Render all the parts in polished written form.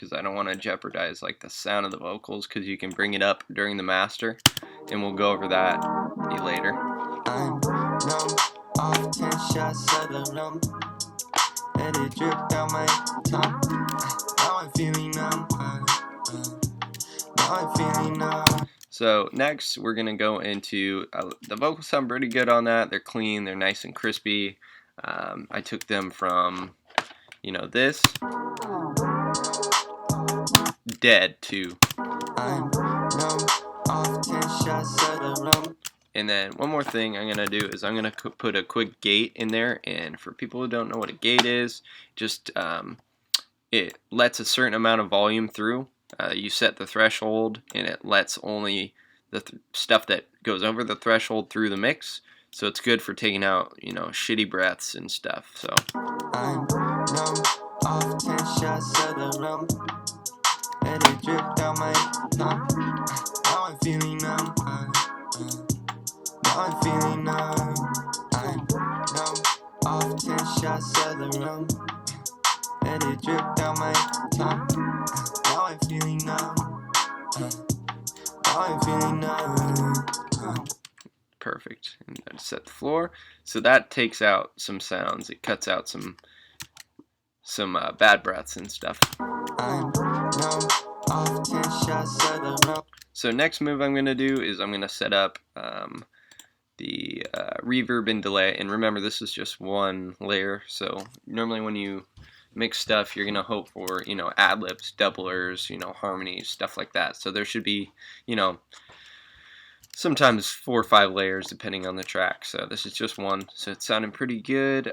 because I don't want to jeopardize like the sound of the vocals, because you can bring it up during the master, and we'll go over that later. I'm numb off 10 shots of the rum. Let it drip down my tongue. Now I'm feeling numb. Now I'm feeling numb. So next we're gonna go into the vocals sound pretty good on that. They're clean, they're nice and crispy. I took them from, you know, this dead to I'm numb off 10 shots of the rum. And then one more thing I'm gonna do is I'm gonna put a quick gate in there. And for people who don't know what a gate is, just it lets a certain amount of volume through. You set the threshold, and it lets only the stuff that goes over the threshold through the mix. So it's good for taking out, you know, shitty breaths and stuff. So I'm numb off 10 shots of the rum. Let it drip down my tongue. Now I'm feeling numb. Now I'm feeling numb. I'm numb off 10 shots of the rum. Let it drip down my tongue. Now I'm feeling numb. Now I'm feeling numb. perfect. And then set the floor. So that takes out some sounds. It cuts out some bad breaths and stuff. I'm numb off 10 shots of the rum. So next move I'm going to do is I'm going to set up the reverb and delay. And remember, this is just one layer. So normally when you mix stuff, you're going to hope for, you know, ad-libs, doublers, you know, harmonies, stuff like that. So there should be, you know, sometimes 4 or 5 layers depending on the track. So this is just one. So it's sounding pretty good.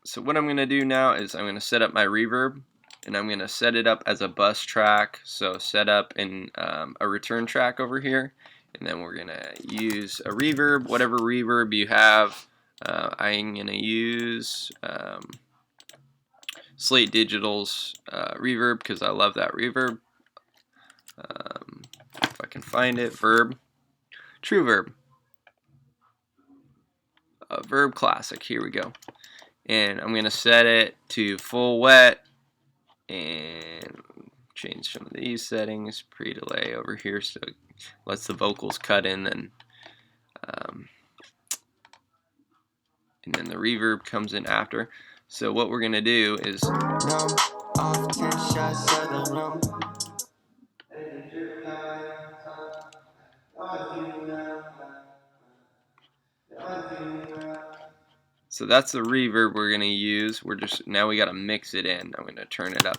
So what I'm going to do now is I'm going to set up my reverb, and I'm going to set it up as a bus track. So set up in a return track over here, and then we're going to use a reverb, whatever reverb you have. I'm going to use Slate Digital's reverb, because I love that reverb. If I can find it, True Verb. Verb Classic, here we go. And I'm going to set it to full wet and change some of these settings. Pre-delay over here so it lets the vocals cut in, and then the reverb comes in after. So what we're going to do is so that's the reverb we're going to use. Now we got to mix it in. I'm going to turn it up.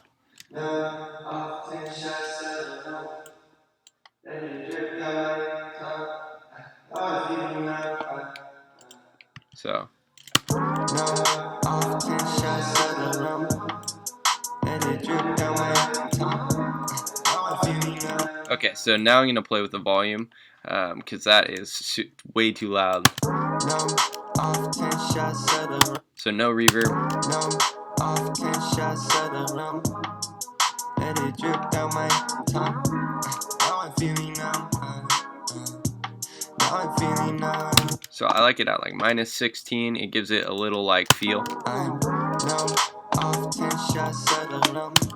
So okay, so now I'm going to play with the volume, because that is way too loud. So no reverb. So I like it at like -16. It gives it a little like feel.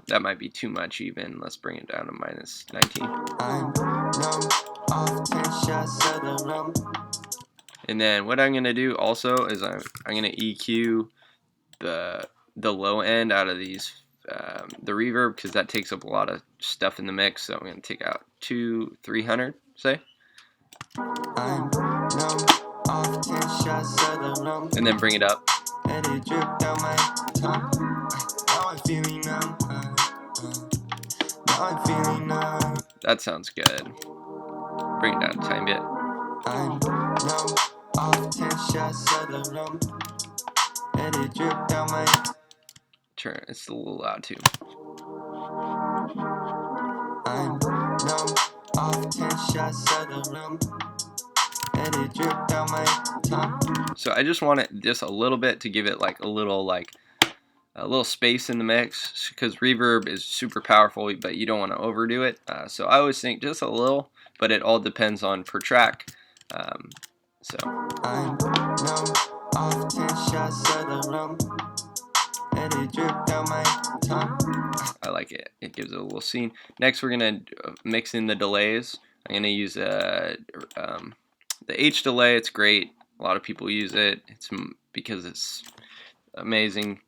That might be too much even. Let's bring it down to -19. And then what I'm going to do also is I'm going to EQ the low end out of these, the reverb, because that takes up a lot of stuff in the mix. So I'm going to take out 300, say. And then bring it up. That sounds good. Bring it down a tiny bit. Turn it's a little loud too. I'm numb off 10 shots of the rum. Let it drip down my tongue. So I just want it just a little bit to give it like a little space in the mix, because reverb is super powerful, but you don't want to overdo it. So I always think just a little, but it all depends on per track. So I'm numb off 10 shots of the rum. Let and it dripped down my tongue. I like it. It gives it a little scene. Next, we're gonna mix in the delays. I'm gonna use the H delay. It's great. A lot of people use it. It's because it's amazing.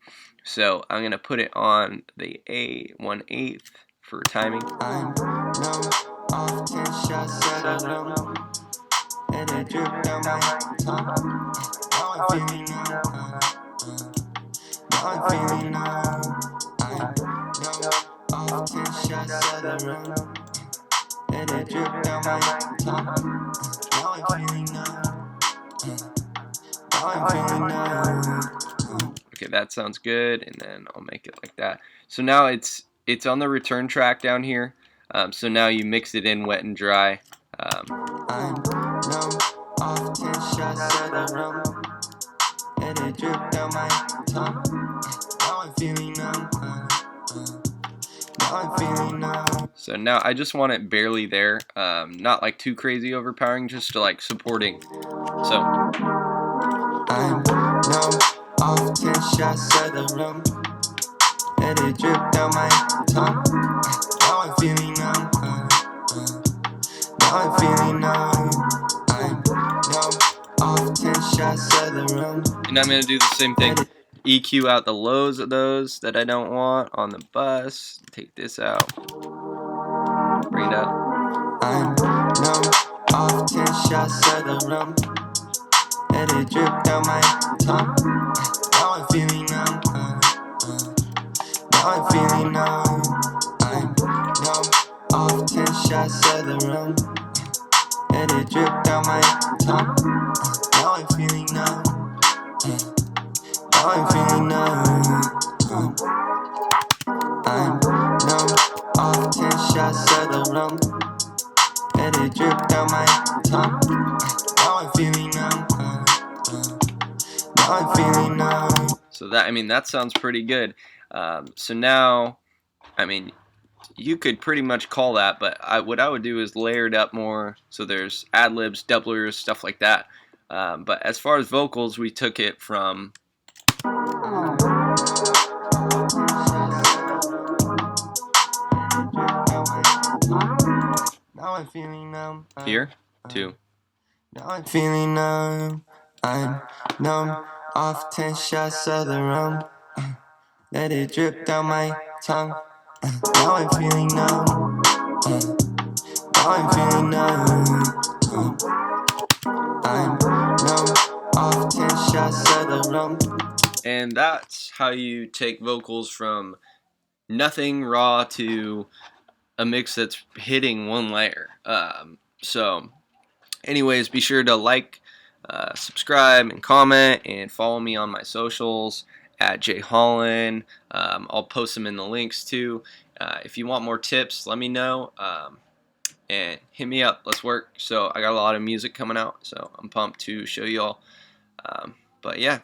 So I'm gonna put it on the A1/8 for timing. I'm numb off 10 shots at a rum, and it dripped down my tongue. Now I'm feeling numb. Now I'm feeling numb. I'm numb off 10 shots at a rum, and it dripped down my tongue. Now I'm feeling numb. Now I'm feeling numb. Okay, that sounds good, and then I'll make it like that. So now it's on the return track down here. So now you mix it in wet and dry. I'm numb off 10 shots at a rum, and it dripped down my tongue. Now I'm feeling numb. Now I'm feeling numb. So now I just want it barely there, not like too crazy overpowering, just to like supporting. So I'm numb off 10 shots at a rum, and it dripped down my tongue. Now I'm feeling numb. Now I'm feeling numb. I'm numb off 10 shots at a rum. and I'm gonna do the same thing. EQ out the lows of those that I don't want on the bus. Take this out. Bring it up. I'm numb off 10 shots at a rum, and it dripped down my tongue. Now I'm feeling numb. Now I'm feeling numb. I'm numb off 10 shots at a rum, and it dripped down my tongue. Now I'm feeling numb. Now I'm feeling numb. I'm numb off 10 shots at a rum, and it dripped down my tongue. Now I'm feeling numb. Now I'm feeling numb. So that sounds pretty good. So now, you could pretty much call that, but what I would do is layer it up more. So there's ad-libs, doublers, stuff like that. But as far as vocals, we took it from Now I'm feeling numb. here to Now I'm feeling numb. I'm numb off 10 shots of the rum. Let it drip down my tongue. Now I'm feeling numb. Now I'm feeling numb. I'm numb off 10 shots of the rum. And that's how you take vocals from nothing raw to a mix that's hitting one layer. So anyways, be sure to like, subscribe, and comment, and follow me on my socials at Jai Hallen. I'll post them in the links too. If you want more tips, let me know, and hit me up. Let's work. So I got a lot of music coming out, so I'm pumped to show y'all. But yeah,